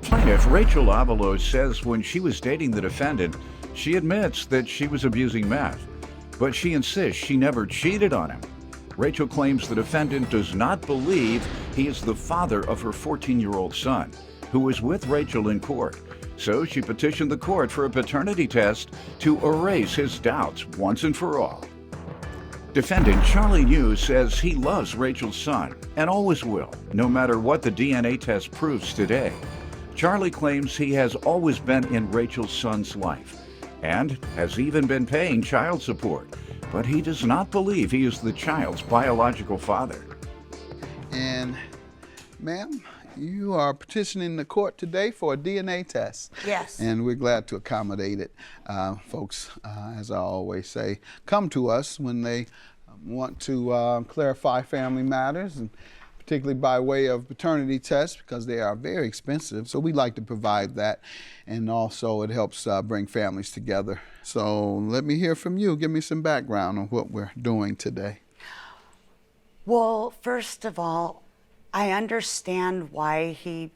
Plaintiff Rachel Avalos says when she was dating the defendant, she admits that she was abusing meth, but she insists she never cheated on him. Rachel claims the defendant does not believe he is the father of her 14-year-old son, who was with Rachel in court. So she petitioned the court for a paternity test to erase his doubts once and for all. Defendant Charlie New says he loves Rachel's son and always will, no matter what the DNA test proves today. Charlie claims he has always been in Rachel's son's life and has even been paying child support, but he does not believe he is the child's biological father. And, ma'am, you are petitioning the court today for a DNA test. Yes. And we're glad to accommodate it. Folks, as I always say, come to us when they want to clarify family matters, and particularly by way of paternity tests, because they are very expensive. So we like to provide that. And also it helps bring families together. So let me hear from you. Give me some background on what we're doing today. Well, first of all, I understand why he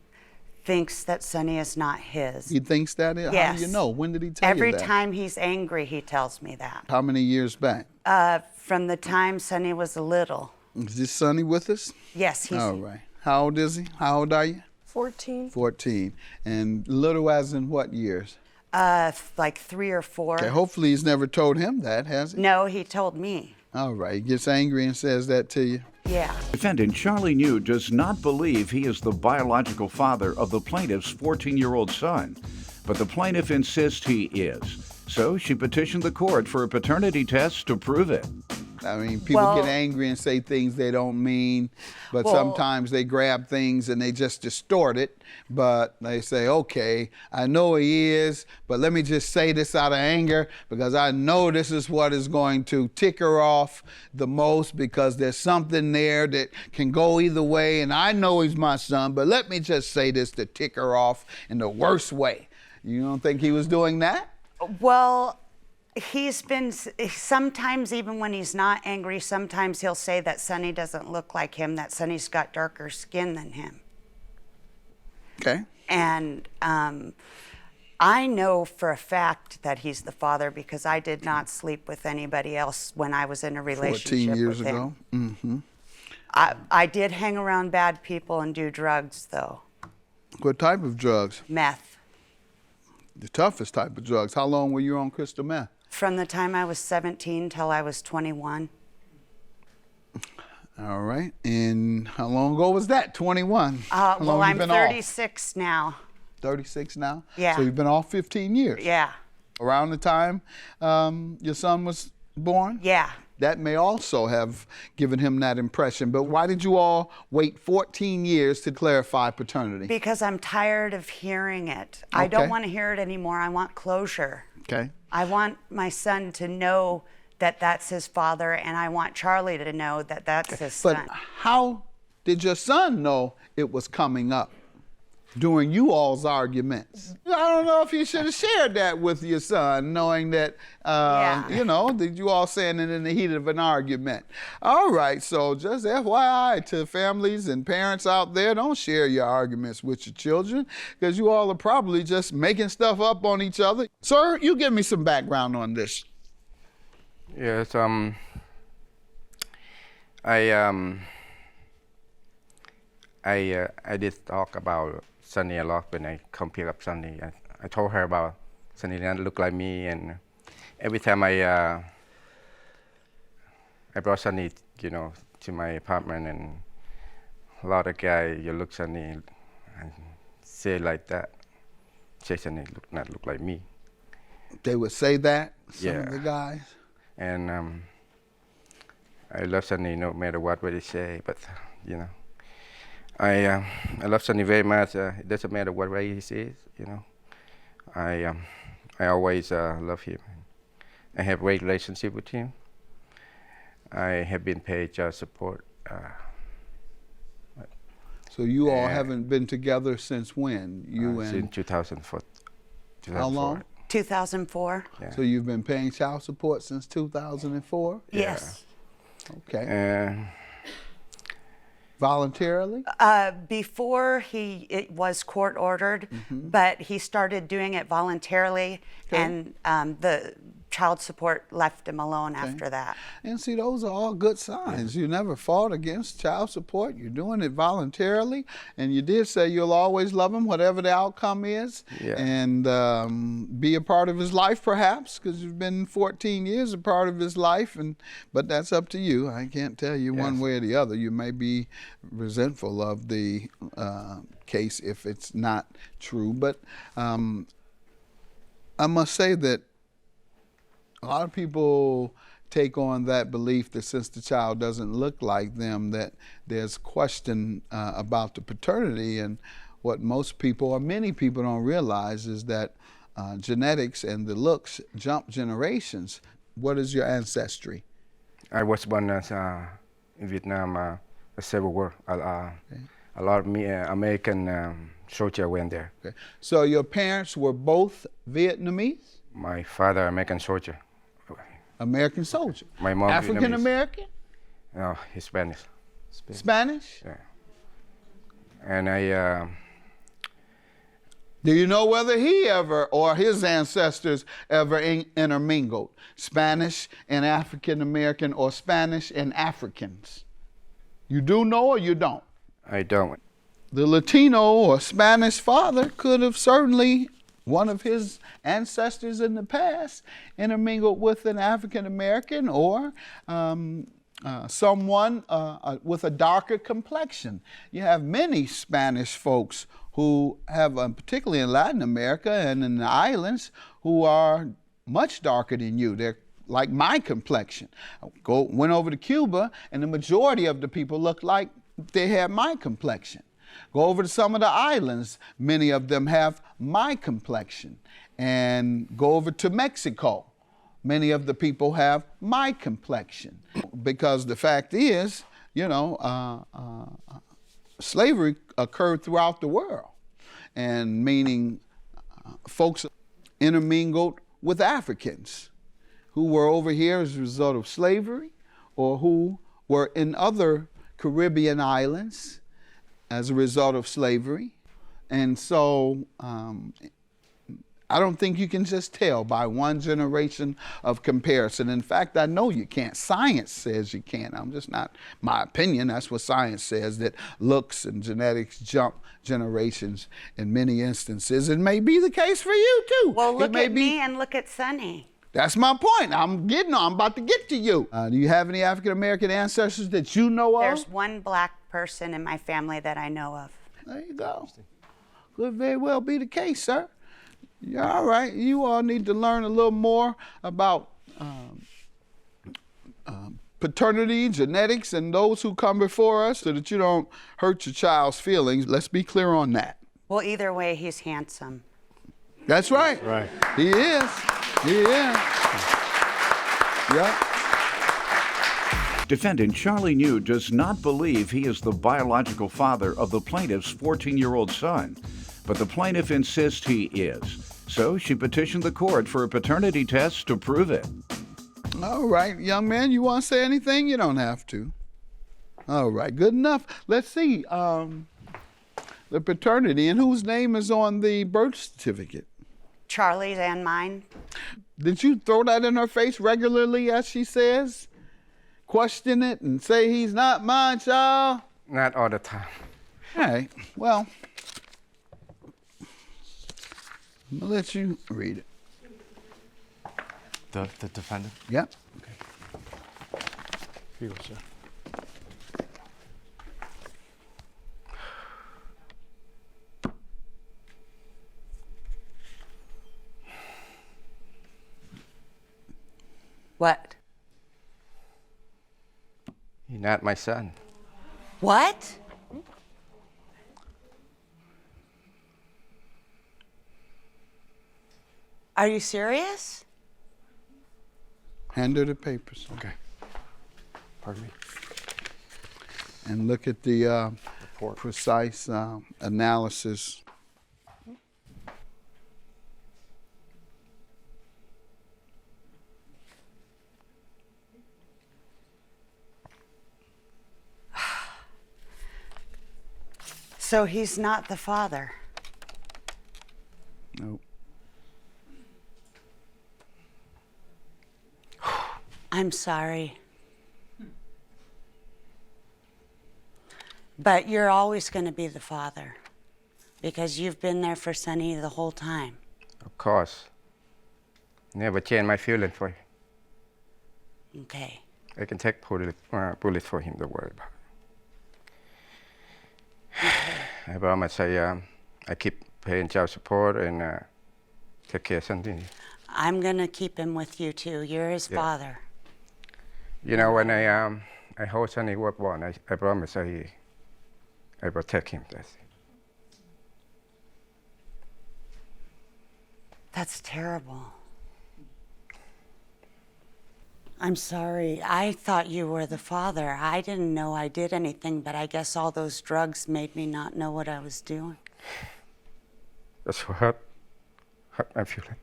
thinks that Sonny is not his. He thinks that? Yes. How do you know? When did he tell you that? Every time he's angry, he tells me that. How many years back? From the time Sonny was little. Is this Sonny with us? Yes, he's... All right. How old is he? How old are you? 14. 14. And little as in what years? Like 3 or 4. Okay, hopefully he's never told him that, has he? No, he told me. All right, he gets angry and says that to you? Yeah. Defendant Charlie New does not believe he is the biological father of the plaintiff's 14-year-old son, but the plaintiff insists he is. So she petitioned the court for a paternity test to prove it. I mean, people get angry and say things they don't mean, but sometimes they grab things and they just distort it. But they say, okay, I know he is, but let me just say this out of anger because I know this is what is going to tick her off the most, because there's something there that can go either way, and I know he's my son, but let me just say this to tick her off in the worst way. You don't think he was doing that? Well, he's been, sometimes even when he's not angry, sometimes he'll say that Sonny doesn't look like him, that Sonny's got darker skin than him. Okay. And I know for a fact that he's the father because I did not sleep with anybody else when I was in a relationship 14 years with him. ago? Mm-hmm. I did hang around bad people and do drugs, though. What type of drugs? Meth. The toughest type of drugs. How long were you on crystal meth? From the time I was 17 till I was 21. All right. And how long ago was that? 21? Well, I'm 36 now. 36 now? Yeah. So you've been off 15 years? Yeah. Around the time your son was born? Yeah. That may also have given him that impression. But why did you all wait 14 years to clarify paternity? Because I'm tired of hearing it. Okay. I don't want to hear it anymore. I want closure. Okay. I want my son to know that that's his father, and I want Charlie to know that that's his son. But how did your son know it was coming up during you all's arguments? I don't know if you should have shared that with your son, knowing that, you know, that you all saying it in the heat of an argument. All right, so just FYI to families and parents out there, don't share your arguments with your children, because you all are probably just making stuff up on each other. Sir, you give me some background on this. Yes, I did talk about Sonny a lot when I compare up Sonny. I told her about Sonny didn't look like me, and every time I brought Sonny, you know, to my apartment, and a lot of guys, you look Sonny and say like that, say Sonny not look like me. They would say that, some of the guys? And I love Sonny no matter what they say, but you know, I love Sonny very much. It doesn't matter what way he says, you know. I always love him. I have a great relationship with him. I have been paid child support. So you all haven't been together since when? Since 2004. How long? 2004. Yeah. So you've been paying child support since 2004? Yes. Okay. Voluntarily? Before it was court ordered, but he started doing it voluntarily, and the child support left him alone after that. And see, those are all good signs. You never fought against child support. You're doing it voluntarily, and you did say you'll always love him, whatever the outcome is, and be a part of his life, perhaps, because you've been 14 years a part of his life. But that's up to you. I can't tell you one way or the other. You may be resentful of the case if it's not true, but I must say that a lot of people take on that belief that since the child doesn't look like them, that there's question about the paternity. And what most people, or many people, don't realize is that genetics and the looks jump generations. What is your ancestry? I was born as in Vietnam, a civil war. A lot of American soldiers went there. Okay. So your parents were both Vietnamese? My father, American soldier. American soldier. My mom, African American? No, he's Spanish. Spanish? Yeah. And I. Do you know whether he ever, or his ancestors ever intermingled? Spanish and African American, or Spanish and Africans? You do know or you don't? I don't. The Latino or Spanish father could have certainly, one of his ancestors in the past, intermingled with an African American or someone with a darker complexion. You have many Spanish folks who have, particularly in Latin America and in the islands, who are much darker than you. They're like my complexion. Went over to Cuba, and the majority of the people look like they have my complexion. Go over to some of the islands, many of them have my complexion. And go over to Mexico, many of the people have my complexion. Because the fact is, you know, slavery occurred throughout the world, and meaning folks intermingled with Africans who were over here as a result of slavery, or who were in other Caribbean islands as a result of slavery. And so I don't think you can just tell by one generation of comparison. In fact, I know you can't. Science says you can't. I'm just not, my opinion, that's what science says, that looks and genetics jump generations in many instances. It may be the case for you too. Well, look at me and look at Sonny. That's my point. I'm about to get to you. Do you have any African American ancestors that you know of? There's one black person in my family that I know of. There you go. Could very well be the case, sir. You're all right. You all need to learn a little more about paternity, genetics, and those who come before us, so that you don't hurt your child's feelings. Let's be clear on that. Well, either way, he's handsome. That's right. Right. He is. He is. Yep. Defendant Charlie New does not believe he is the biological father of the plaintiff's 14-year-old son, but the plaintiff insists he is. So she petitioned the court for a paternity test to prove it. All right, young man, you want to say anything? You don't have to. All right, good enough. Let's see. The paternity, and whose name is on the birth certificate? Charlie's and mine. Did you throw that in her face regularly, as she says? Question it and say he's not mine, child? Not all the time. All right, well, I'll let you read it. The defendant? Yep. Here you go, sir. What? You're not my son. What? Are you serious? Hand her the papers. Okay. Pardon me. And look at the Report. precise analysis. So he's not the father. Nope. I'm sorry. But you're always going to be the father because you've been there for Sonny the whole time. Of course. Never change my feeling for him. Okay. I can take bullet for him, don't worry about it. I promise I keep paying child support and take care of Sonny. I'm going to keep him with you too. You're his father. You know, when I hold Sonny was born, I promise I protect him. That's terrible. I'm sorry. I thought you were the father. I didn't know I did anything, but I guess all those drugs made me not know what I was doing. That's what hurt my feeling.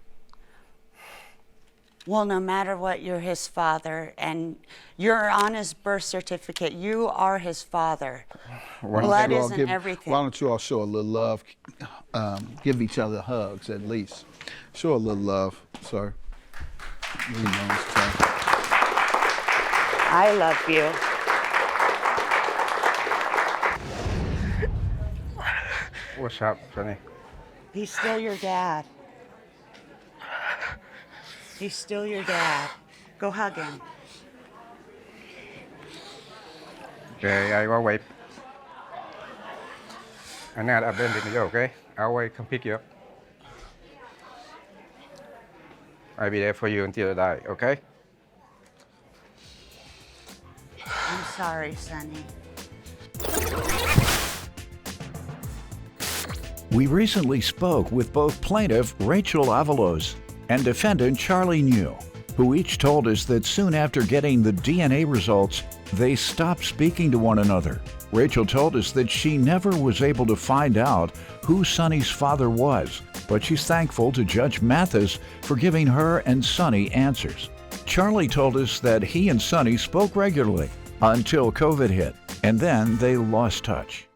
Well, no matter what, you're his father, and you're on his birth certificate. You are his father. Blood isn't everything. Why don't you all show a little love? Give each other hugs at least. Show a little love, sir. You know, I love you. What's up, Sonny? He's still your dad. He's still your dad. Go hug him. Okay, I will wait. I'm not abandoning you, okay? I'll wait, come pick you up. I'll be there for you until I die, okay? I'm sorry, Sonny. We recently spoke with both plaintiff Rachel Avalos and defendant Charlie New, who each told us that soon after getting the DNA results, they stopped speaking to one another. Rachel told us that she never was able to find out who Sonny's father was, but she's thankful to Judge Mathis for giving her and Sonny answers. Charlie told us that he and Sonny spoke regularly until COVID hit, and then they lost touch.